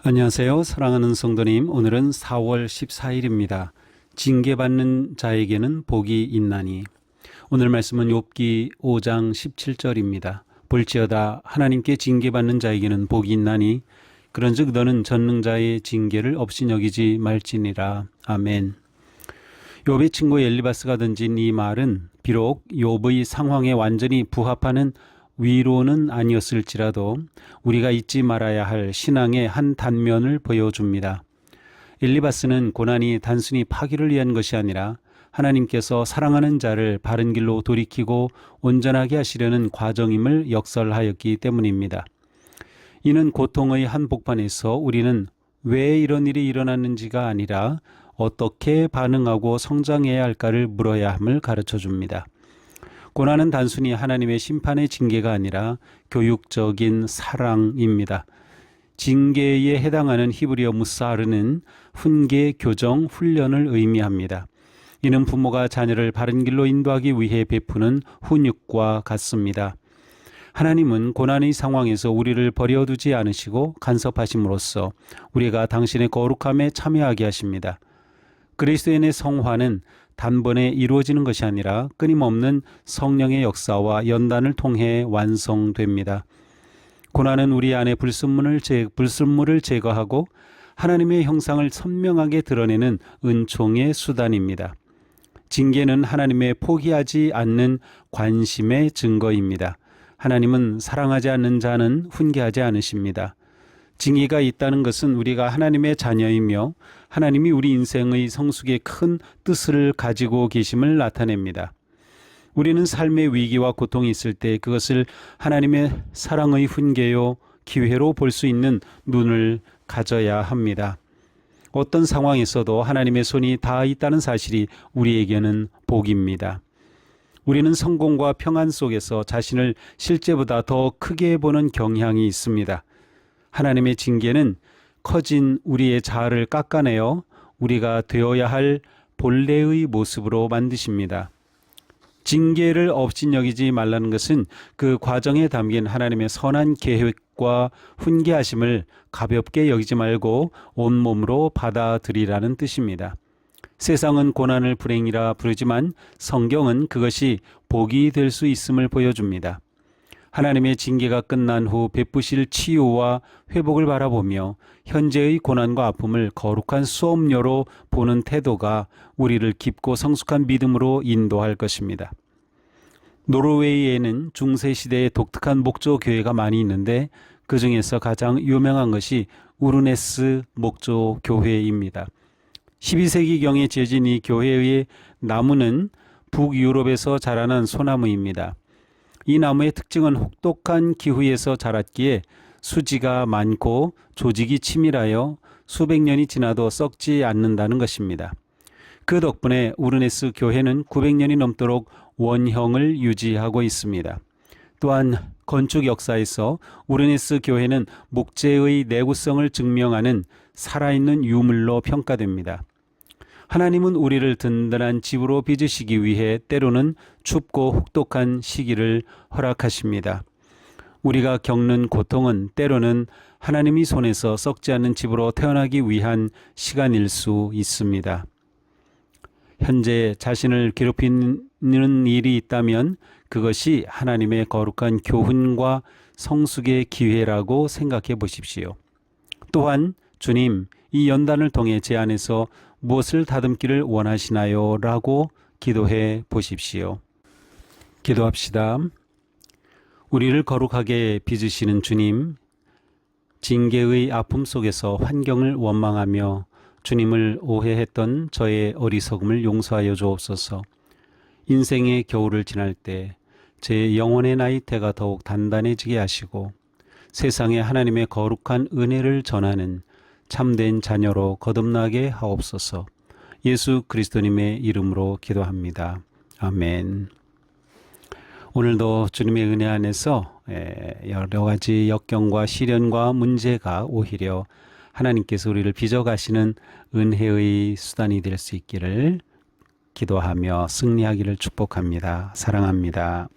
안녕하세요. 사랑하는 성도님, 오늘은 4월 14일입니다. 징계받는 자에게는 복이 있나니. 오늘 말씀은 욥기 5장 17절입니다. 볼지어다 하나님께 징계받는 자에게는 복이 있나니 그런즉 너는 전능자의 징계를 없이 여기지 말지니라. 아멘. 욥의 친구 엘리바스가 던진 이 말은 비록 욥의 상황에 완전히 부합하는 위로는 아니었을지라도 우리가 잊지 말아야 할 신앙의 한 단면을 보여줍니다. 엘리바스는 고난이 단순히 파기를 위한 것이 아니라 하나님께서 사랑하는 자를 바른 길로 돌이키고 온전하게 하시려는 과정임을 역설하였기 때문입니다. 이는 고통의 한복판에서 우리는 왜 이런 일이 일어났는지가 아니라 어떻게 반응하고 성장해야 할까를 물어야 함을 가르쳐 줍니다. 고난은 단순히 하나님의 심판의 징계가 아니라 교육적인 사랑입니다. 징계에 해당하는 히브리어 무사르는 훈계, 교정, 훈련을 의미합니다. 이는 부모가 자녀를 바른 길로 인도하기 위해 베푸는 훈육과 같습니다. 하나님은 고난의 상황에서 우리를 버려두지 않으시고 간섭하심으로써 우리가 당신의 거룩함에 참여하게 하십니다. 그리스도인의 성화는 단번에 이루어지는 것이 아니라 끊임없는 성령의 역사와 연단을 통해 완성됩니다. 고난은 우리 안에 불순물을 제거하고 하나님의 형상을 선명하게 드러내는 은총의 수단입니다. 징계는 하나님의 포기하지 않는 관심의 증거입니다. 하나님은 사랑하지 않는 자는 훈계하지 않으십니다. 징계가 있다는 것은 우리가 하나님의 자녀이며 하나님이 우리 인생의 성숙에 큰 뜻을 가지고 계심을 나타냅니다. 우리는 삶의 위기와 고통이 있을 때 그것을 하나님의 사랑의 훈계요 기회로 볼 수 있는 눈을 가져야 합니다. 어떤 상황에서도 하나님의 손이 닿아 있다는 사실이 우리에게는 복입니다. 우리는 성공과 평안 속에서 자신을 실제보다 더 크게 보는 경향이 있습니다. 하나님의 징계는 커진 우리의 자아를 깎아내어 우리가 되어야 할 본래의 모습으로 만드십니다. 징계를 없인 여기지 말라는 것은 그 과정에 담긴 하나님의 선한 계획과 훈계하심을 가볍게 여기지 말고 온몸으로 받아들이라는 뜻입니다. 세상은 고난을 불행이라 부르지만 성경은 그것이 복이 될 수 있음을 보여줍니다. 하나님의 징계가 끝난 후 베푸실 치유와 회복을 바라보며 현재의 고난과 아픔을 거룩한 수업료로 보는 태도가 우리를 깊고 성숙한 믿음으로 인도할 것입니다. 노르웨이에는 중세시대의 독특한 목조 교회가 많이 있는데 그 중에서 가장 유명한 것이 우르네스 목조 교회입니다. 12세기경에 지어진 이 교회의 나무는 북유럽에서 자라난 소나무입니다. 이 나무의 특징은 혹독한 기후에서 자랐기에 수지가 많고 조직이 치밀하여 수백 년이 지나도 썩지 않는다는 것입니다. 그 덕분에 우르네스 교회는 900년이 넘도록 원형을 유지하고 있습니다. 또한 건축 역사에서 우르네스 교회는 목재의 내구성을 증명하는 살아있는 유물로 평가됩니다. 하나님은 우리를 든든한 집으로 빚으시기 위해 때로는 춥고 혹독한 시기를 허락하십니다. 우리가 겪는 고통은 때로는 하나님이 손에서 썩지 않는 집으로 태어나기 위한 시간일 수 있습니다. 현재 자신을 괴롭히는 일이 있다면 그것이 하나님의 거룩한 교훈과 성숙의 기회라고 생각해 보십시오. 또한 주님, 이 연단을 통해 제 안에서 무엇을 다듬기를 원하시나요? 라고 기도해 보십시오. 기도합시다. 우리를 거룩하게 빚으시는 주님, 징계의 아픔 속에서 환경을 원망하며 주님을 오해했던 저의 어리석음을 용서하여 주옵소서. 인생의 겨울을 지날 때 제 영혼의 나이테가 더욱 단단해지게 하시고 세상에 하나님의 거룩한 은혜를 전하는 참된 자녀로 거듭나게 하옵소서. 예수 그리스도님의 이름으로 기도합니다. 아멘. 오늘도 주님의 은혜 안에서 여러 가지 역경과 시련과 문제가 오히려 하나님께서 우리를 빚어가시는 은혜의 수단이 될 수 있기를 기도하며 승리하기를 축복합니다. 사랑합니다.